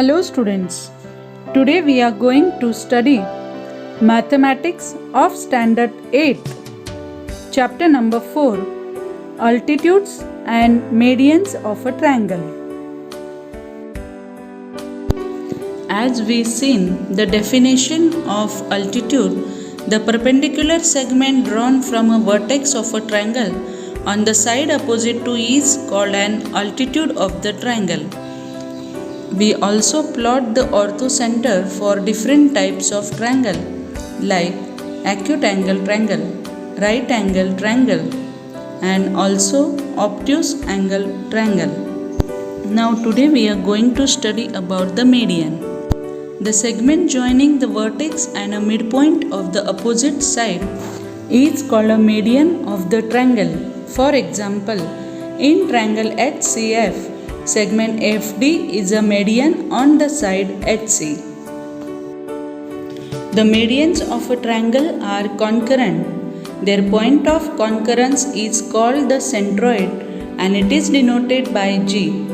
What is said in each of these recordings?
Hello students, today we are going to study Mathematics of Standard 8, Chapter number 4, Altitudes and Medians of a Triangle. As we seen the definition of altitude, the perpendicular segment drawn from a vertex of a triangle on the side opposite to is called an altitude of the triangle. We also plot the orthocenter for different types of triangle like acute angle triangle, right angle triangle and also obtuse angle triangle. Now today we are going to study about the median. The segment joining the vertex and a midpoint of the opposite side is called a median of the triangle. For example, in triangle HCF, segment FD is a median on the side HC. The medians of a triangle are concurrent. Their point of concurrence is called the centroid and it is denoted by G.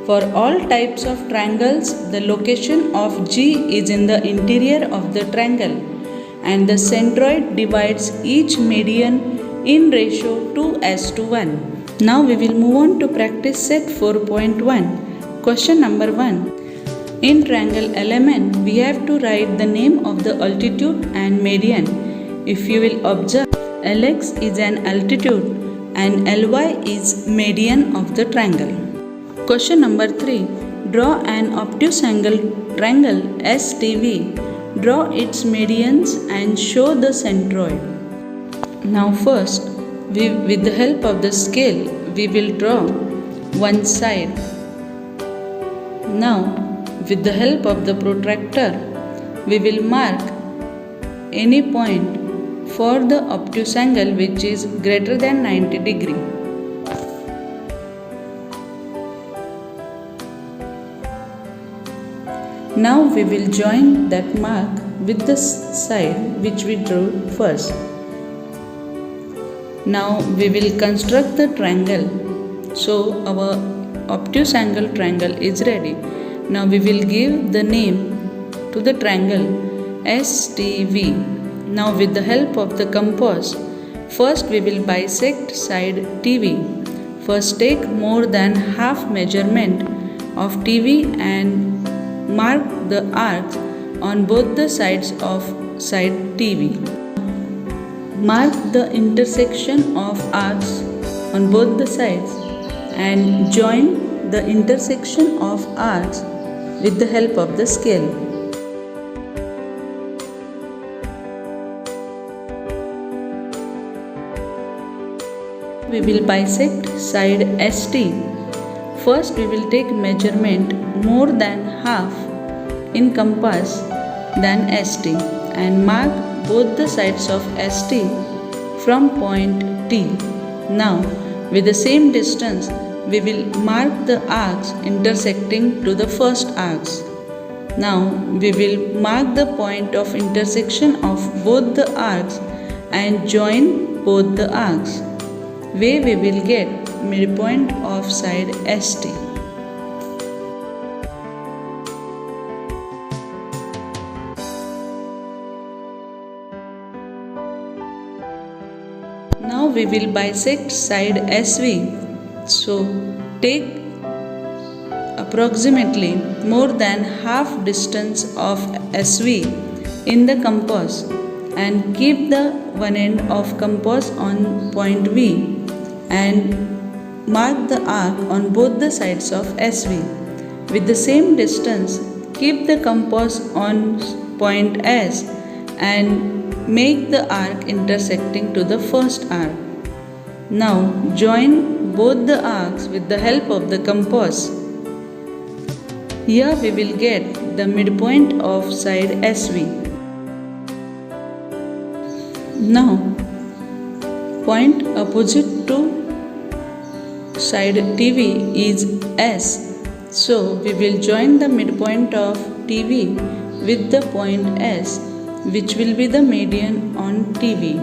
For all types of triangles, the location of G is in the interior of the triangle and the centroid divides each median in ratio 2:1. Now we will move on to practice set 4.1. Question number 1. In triangle LMN, we have to write the name of the altitude and median. If you will observe, LX is an altitude and LY is median of the triangle. Question number 3. Draw an obtuse angle triangle STV. Draw its medians and show the centroid. Now first, with the help of the scale, we will draw one side. Now, with the help of the protractor, we will mark any point for the obtuse angle which is greater than 90 degree. Now we will join that mark with the side which we drew first. Now we will construct the triangle. So our obtuse angle triangle is ready. Now we will give the name to the triangle STV. Now with the help of the compass, first we will bisect side TV. First take more than half measurement of TV and mark the arcs on both the sides of side TV. Mark the intersection of arcs on both the sides and join the intersection of arcs with the help of the scale. We will bisect side ST. First we will take measurement more than half in compass than ST and mark both the sides of ST from point T. Now, with the same distance, we will mark the arcs intersecting to the first arcs. Now, we will mark the point of intersection of both the arcs and join both the arcs, where we will get midpoint of side ST. Now we will bisect side SV. So take approximately more than half distance of SV in the compass and keep the one end of compass on point V and mark the arc on both the sides of SV. With the same distance, keep the compass on point S and make the arc intersecting to the first arc. Now join both the arcs with the help of the compass. Here we will get the midpoint of side SV. Now point opposite to side TV is S. So we will join the midpoint of TV with the point S, which will be the median on TV.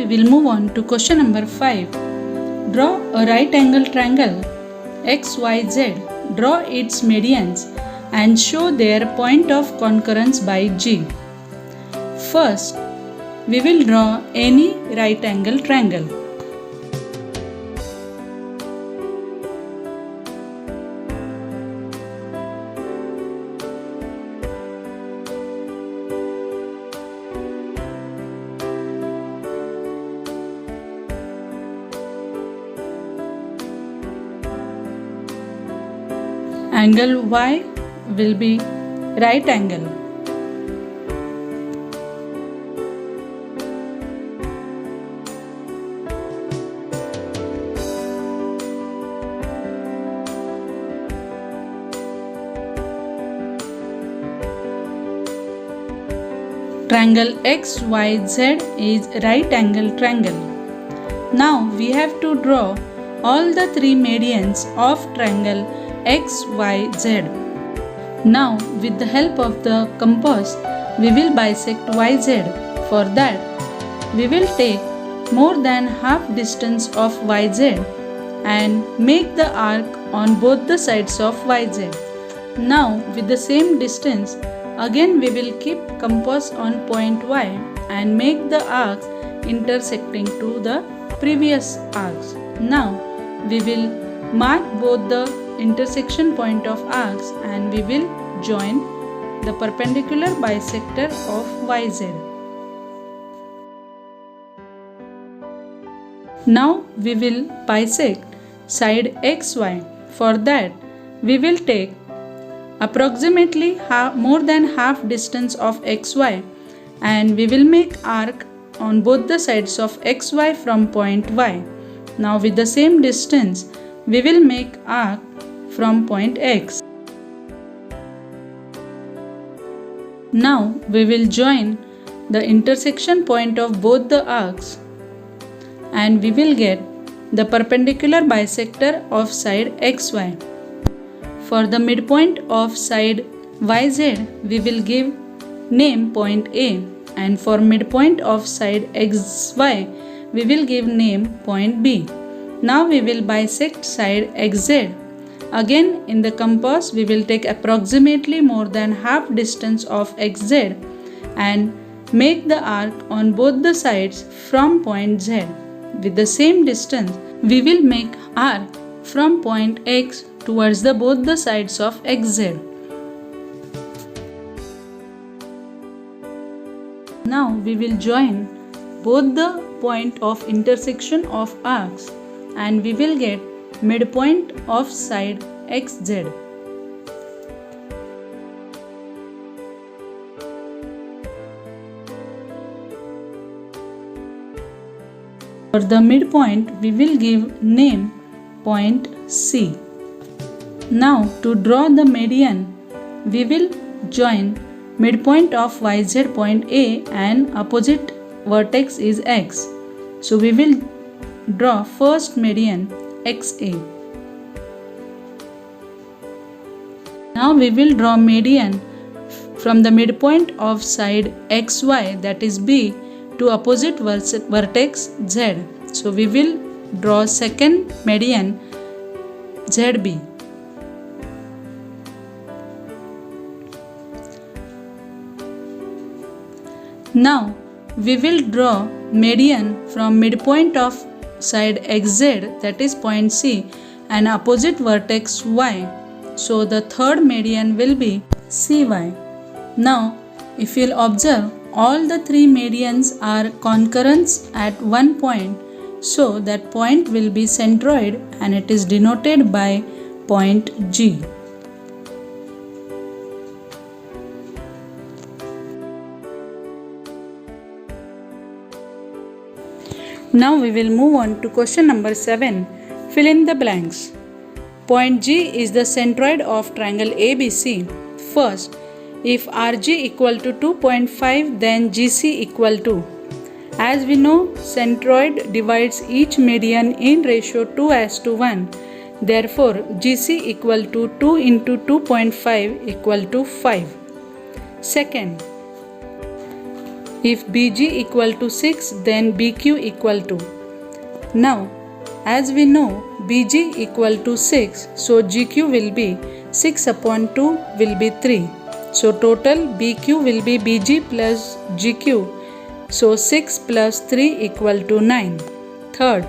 we will move on to question number 5. Draw a right angle triangle XYZ. Draw its medians and show their point of concurrence by G. First, we will draw any right angle triangle. Angle Y will be right angle. Triangle XYZ is right angle triangle. Now we have to draw all the three medians of triangle XYZ. Now with the help of the compass we will bisect YZ. For that we will take more than half distance of YZ and make the arc on both the sides of YZ. Now with the same distance again we will keep compass on point Y and make the arcs intersecting to the previous arcs. Now we will mark both the intersection point of arcs and we will join the perpendicular bisector of YZ. Now we will bisect side XY. For that we will take approximately more than half distance of XY and we will make arc on both the sides of XY from point Y. Now with the same distance we will make arc from point X. Now we will join the intersection point of both the arcs and we will get the perpendicular bisector of side XY. For the midpoint of side YZ we will give name point A, and for midpoint of side XY we will give name point B. Now we will bisect side XZ. Again in the compass we will take approximately more than half distance of XZ and make the arc on both the sides from point Z. With the same distance we will make arc from point X towards both the sides of XZ. Now we will join both the point of intersection of arcs and we will get midpoint of side XZ. For the midpoint we will give name point C. Now to draw the median we will join midpoint of YZ point A and opposite vertex is X. So we will draw first median XA. Now we will draw median from the midpoint of side XY, that is B, to opposite vertex Z. So we will draw second median ZB. Now we will draw median from midpoint of side XZ, that is point C, and opposite vertex Y. So the third median will be CY. Now if you will observe, all the three medians are concurrent at one point, so that point will be centroid and it is denoted by point G. Now we will move on to question number 7. Fill in the blanks. Point G is the centroid of triangle ABC. First, if RG equal to 2.5, then GC equal to. As we know, centroid divides each median in ratio 2:1. Therefore, GC equal to 2 into 2.5 equal to 5. Second, If BG equal to 6, then BQ equal to. Now, as we know BG equal to 6, so GQ will be 6 upon 2 will be 3. So total BQ will be BG plus GQ. So 6 plus 3 equal to 9. Third,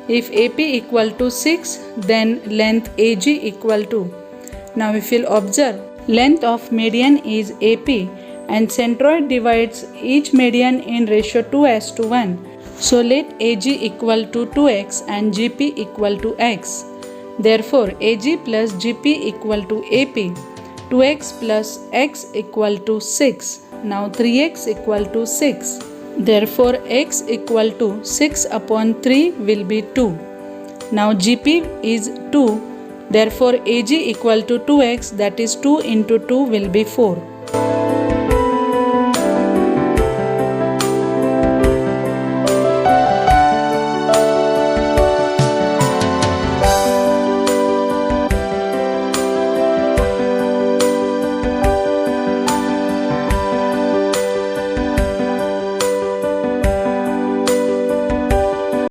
if AP equal to 6, then length AG equal to. Now if you'll observe, length of median is AP and centroid divides each median in ratio 2:1. So let AG equal to 2x and GP equal to x. Therefore AG plus GP equal to AP. 2x plus x equal to 6. Now 3x equal to 6. Therefore x equal to 6 upon 3 will be 2. Now GP is 2. Therefore AG equal to 2x, that is 2 into 2 will be 4.